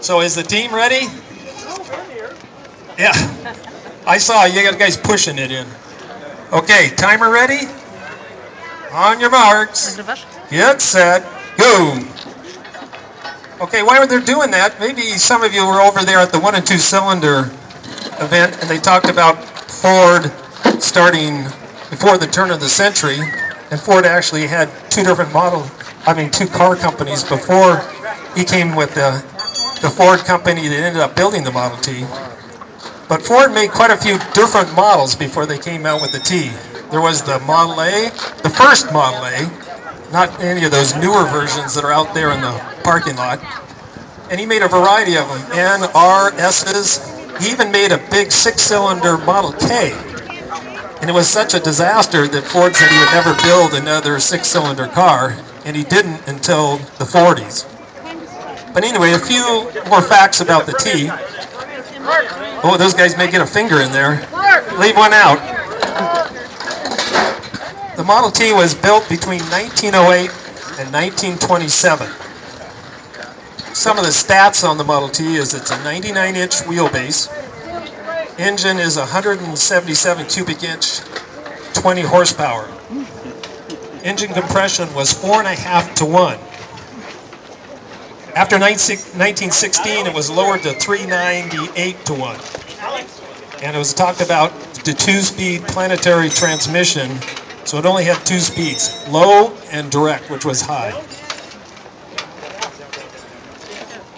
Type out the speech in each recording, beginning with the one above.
So is the team ready? Yeah, I saw you guys pushing it in. Okay, timer ready? On your marks. Get set, go. Okay, while they're doing that, maybe some of you were over there at the 1 and 2 cylinder event, and they talked about Ford starting before the turn of the century, and Ford actually had two car companies before he came with the Ford company that ended up building the Model T. But Ford made quite a few different models before they came out with the T. There was the Model A, the first Model A, not any of those newer versions that are out there in the parking lot. And he made a variety of them, N, R, S's. He even made a big 6-cylinder Model K. And it was such a disaster that Ford said he would never build another 6-cylinder car, and he didn't until the 40s. But anyway, a few more facts about the T. Oh, those guys may get a finger in there. Leave one out. The Model T was built between 1908 and 1927. Some of the stats on the Model T is it's a 99-inch wheelbase. Engine is 177 cubic inch, 20 horsepower. Engine compression was 4.5 to 1. After 1916, it was lowered to 398 to 1. And it was talked about the 2-speed planetary transmission, so it only had 2 speeds, low and direct, which was high.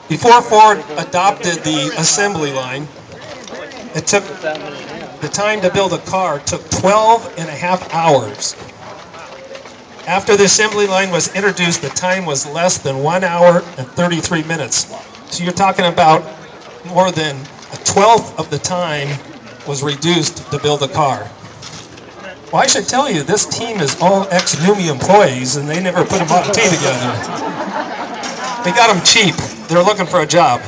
Before Ford adopted the assembly line, it took the time to build a car took 12.5 hours. After the assembly line was introduced, the time was less than 1 hour and 33 minutes. So you're talking about more than a 12th of the time was reduced to build a car. Well, I should tell you, this team is all ex-NUMMI employees, and they never put a Model T together. They got them cheap. They're looking for a job.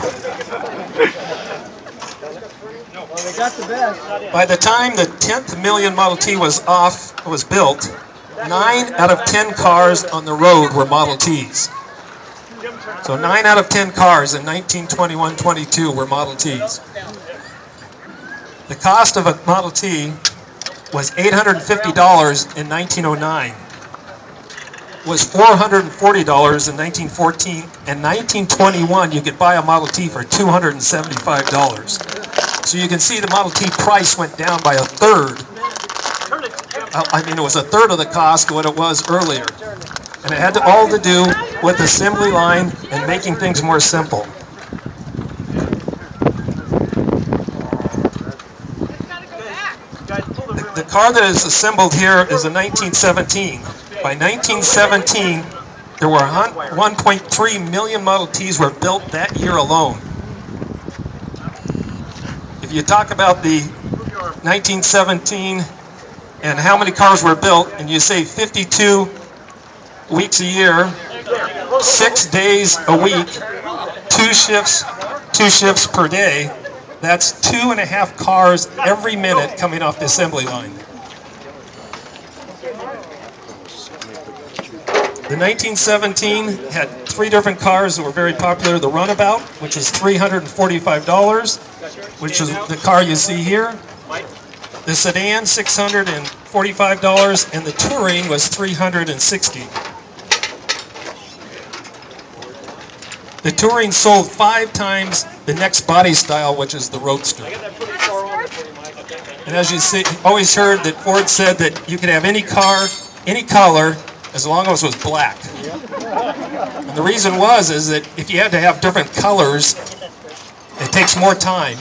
By the time the 10th million Model T was built, 9 out of 10 cars on the road were Model Ts. So 9 out of 10 cars in 1921-22 were Model Ts. The cost of a Model T was $850 in 1909. Was $440 in 1914, and 1921 you could buy a Model T for $275. So you can see the Model T price went down by a third. It was a third of the cost of what it was earlier. And it had all to do with assembly line and making things more simple. The car that is assembled here is a 1917. By 1917, there were 1.3 million Model Ts were built that year alone. If you talk about the 1917 and how many cars were built, and you say 52 weeks a year, 6 days a week, 2 shifts per day, that's 2.5 cars every minute coming off the assembly line. The 1917 had 3 different cars that were very popular. The Runabout, which is $345, which is the car you see here. The Sedan, $645, and the Touring was $360. The Touring sold 5 times the next body style, which is the Roadster. And as you see, always heard that Ford said that you could have any car, any color, as long as it was black. And the reason is that if you had to have different colors, it takes more time.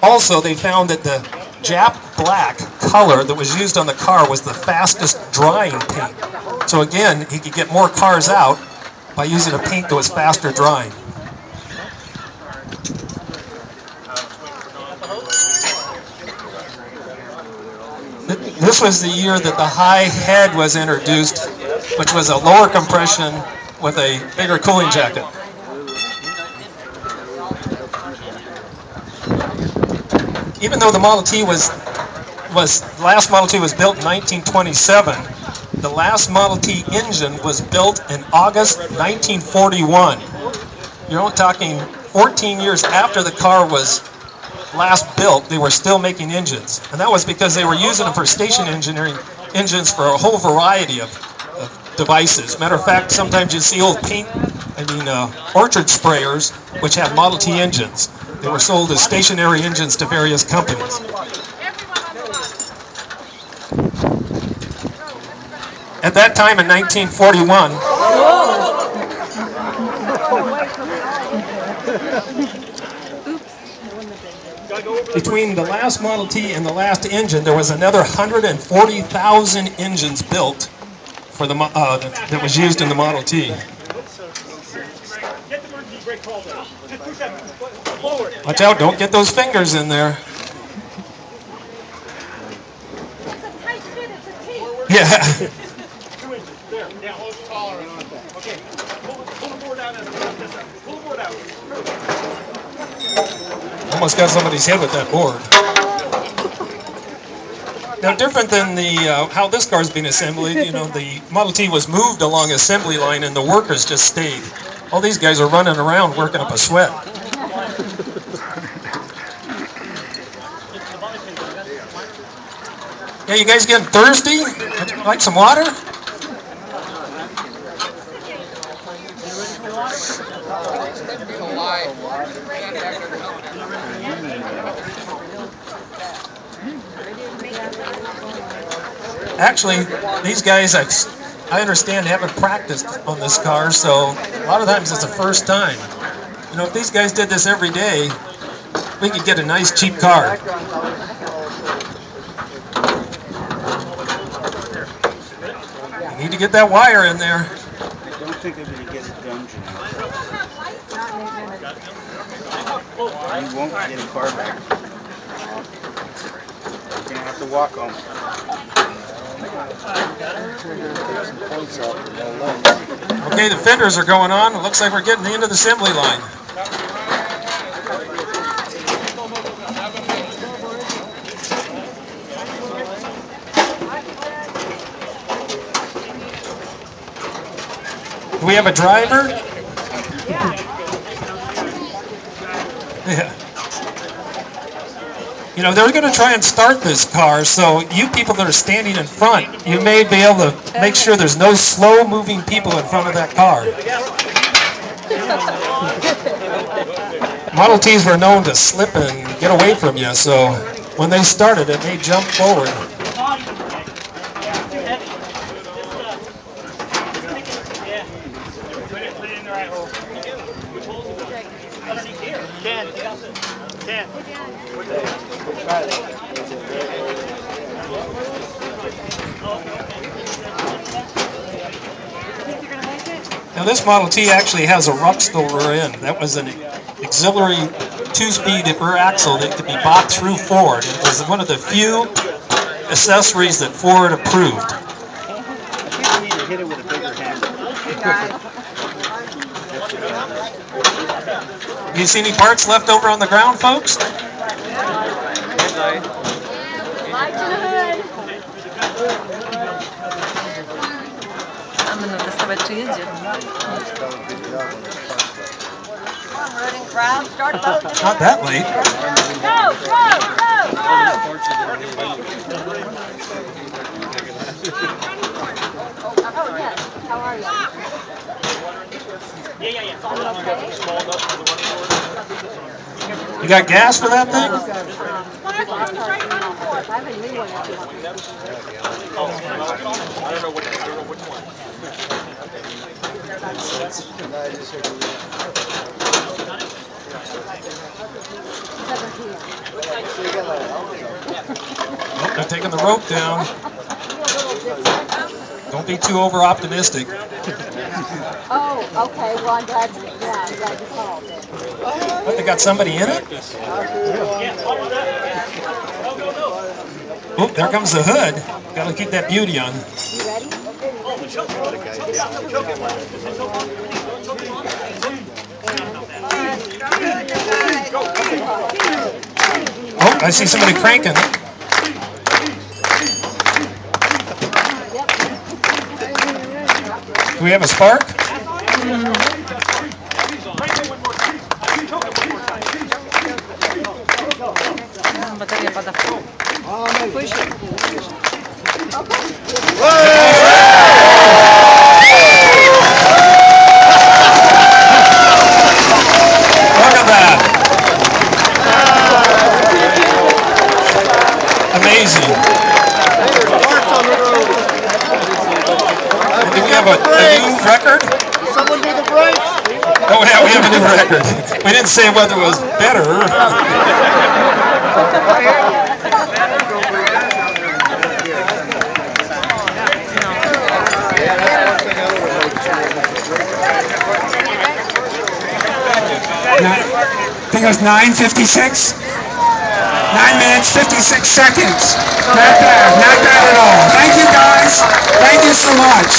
Also, they found that the Jap black color that was used on the car was the fastest drying paint. So again, he could get more cars out by using a paint that was faster drying. This was the year that the high head was introduced, which was a lower compression with a bigger cooling jacket. Even though the Model T the last Model T was built in 1927, the last Model T engine was built in August 1941. You're only talking 14 years after the car was last built, they were still making engines. And that was because they were using them for station engineering engines for a whole variety of devices. Matter of fact, sometimes you see old orchard sprayers, which have Model T engines. They were sold as stationary engines to various companies. At that time in 1941, between the last Model T and the last engine, there was another 140,000 engines built for the that was used in the Model T. Watch out, don't get those fingers in there. Yeah. Almost got somebody's head with that board. Now, different than the how this car's been assembled, the Model T was moved along assembly line and the workers just stayed. All these guys are running around working up a sweat. Yeah, you guys getting thirsty? Like some water? Actually, these guys, I understand, haven't practiced on this car, so a lot of times it's the first time. If these guys did this every day, we could get a nice cheap car. You need to get that wire in there. I don't think they're going to get it done tonight. You won't get a car back. You're going to have to walk home. Okay, the fenders are going on. It looks like we're getting into the assembly line. Do we have a driver? Yeah. They're going to try and start this car, so you people that are standing in front, you may be able to make sure there's no slow-moving people in front of that car. Model Ts were known to slip and get away from you, so when they started, it may jump forward. Now this Model T actually has a Ruxel rear end. That was an auxiliary 2-speed rear axle that could be bought through Ford. It was one of the few accessories that Ford approved. You need to hit it with a bigger handle. You see any parts left over on the ground, folks? Not that late. Go, Oh, yes. How are you? You got gas for that thing? Oh, they're taking the rope down. Don't be too over-optimistic. Oh, okay. Well, I'm glad you called it. But they got somebody in it? Oh, there comes the hood. Got to keep that beauty on. You ready? Oh, I see somebody cranking. Do we have a spark? Look at that. Amazing. Do we have a new record? Someone do the brakes. Oh yeah, we have a new record. We didn't say whether it was better. I think it was 9:56. 9 minutes, 56 seconds. Not bad at all. Thank you guys. Thank you so much.